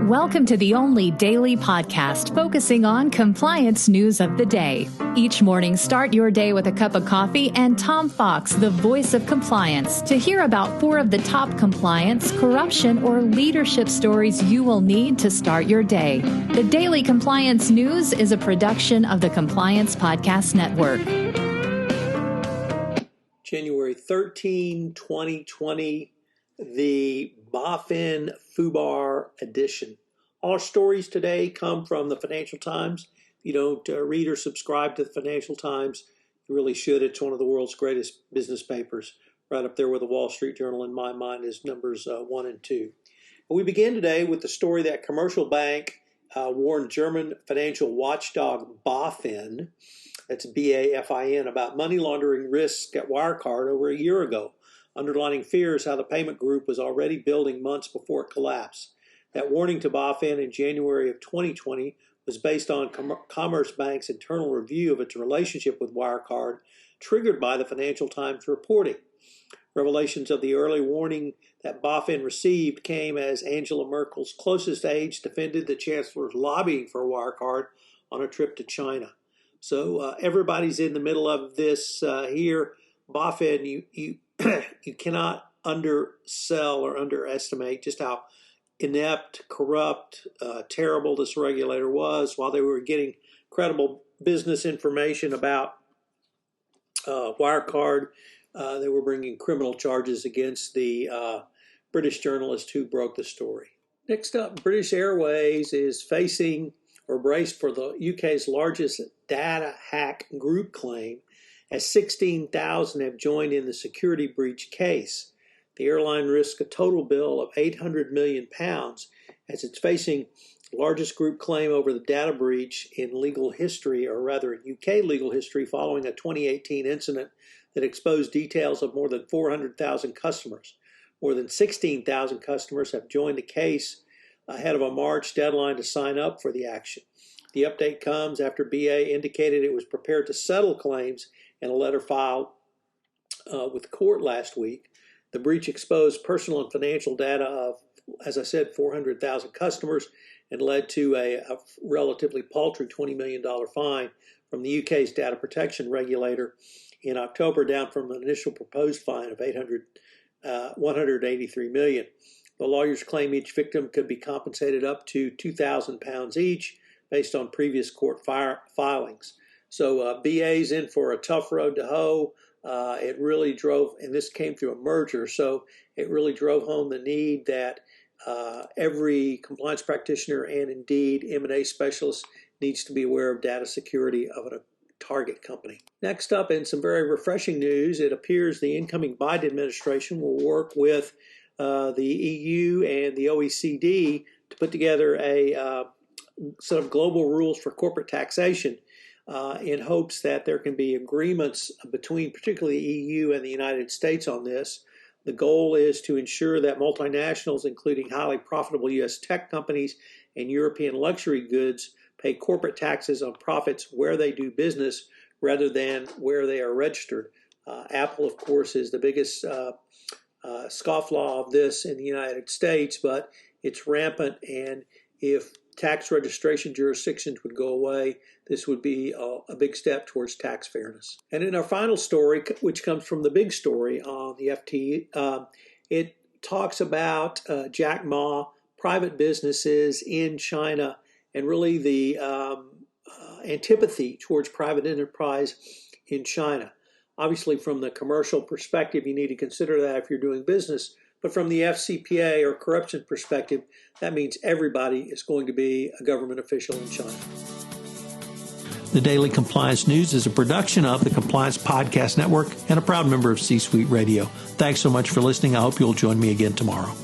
Welcome to the only daily podcast focusing on compliance news of the day. Each morning, start your day with a cup of coffee and Tom Fox, the voice of compliance, to hear about 4 of the top compliance, corruption, or leadership stories you will need to start your day. The Daily Compliance News is a production of the Compliance Podcast Network. January 13, 2020, the BaFin FUBAR edition. All our stories today come from the Financial Times. If you don't read or subscribe to the Financial Times, you really should. It's one of the world's greatest business papers, right up there with the Wall Street Journal in my mind is numbers 1 and 2. We begin today with the story that commercial bank warned German financial watchdog BaFin, that's BaFin, about money laundering risks at Wirecard over a year ago. Underlining fears how the payment group was already building months before it collapsed. That warning to BaFin in January of 2020 was based on Commerce Bank's internal review of its relationship with Wirecard, triggered by the Financial Times reporting. Revelations of the early warning that BaFin received came as Angela Merkel's closest aides defended the chancellor's lobbying for Wirecard on a trip to China. So everybody's in the middle of this here. BaFin, you cannot undersell or underestimate just how inept, corrupt, terrible this regulator was. While they were getting credible business information about Wirecard, they were bringing criminal charges against the British journalist who broke the story. Next up, British Airways is facing or braced for the UK's largest data hack group claim, as 16,000 have joined in the security breach case. The airline risks a total bill of £800 million as it's facing the largest group claim over the data breach in legal history, or rather in UK legal history, following a 2018 incident that exposed details of more than 400,000 customers. More than 16,000 customers have joined the case ahead of a March deadline to sign up for the action. The update comes after BA indicated it was prepared to settle claims in a letter filed with the court last week. The breach exposed personal and financial data of, as I said, 400,000 customers and led to a relatively paltry $20 million fine from the UK's data protection regulator in October, down from an initial proposed fine of $183 million. The lawyers claim each victim could be compensated up to £2,000 each based on previous court filings. So BA's in for a tough road to hoe. It really drove, and this came through a merger, so it really drove home the need that every compliance practitioner and indeed M&A specialist needs to be aware of data security of a target company. Next up, in some very refreshing news, it appears the incoming Biden administration will work with the EU and the OECD to put together a set of global rules for corporate taxation, in hopes that there can be agreements between particularly the EU and the United States on this. The goal is to ensure that multinationals, including highly profitable U.S. tech companies and European luxury goods, pay corporate taxes on profits where they do business rather than where they are registered. Apple, of course, is the biggest scofflaw of this in the United States, but it's rampant, and if tax registration jurisdictions would go away, this would be a big step towards tax fairness. And in our final story, which comes from the big story on the FT, it talks about Jack Ma, private businesses in China, and really the antipathy towards private enterprise in China. Obviously, from the commercial perspective, you need to consider that if you're doing business. But from the FCPA or corruption perspective, that means everybody is going to be a government official in China. The Daily Compliance News is a production of the Compliance Podcast Network and a proud member of C-Suite Radio. Thanks so much for listening. I hope you'll join me again tomorrow.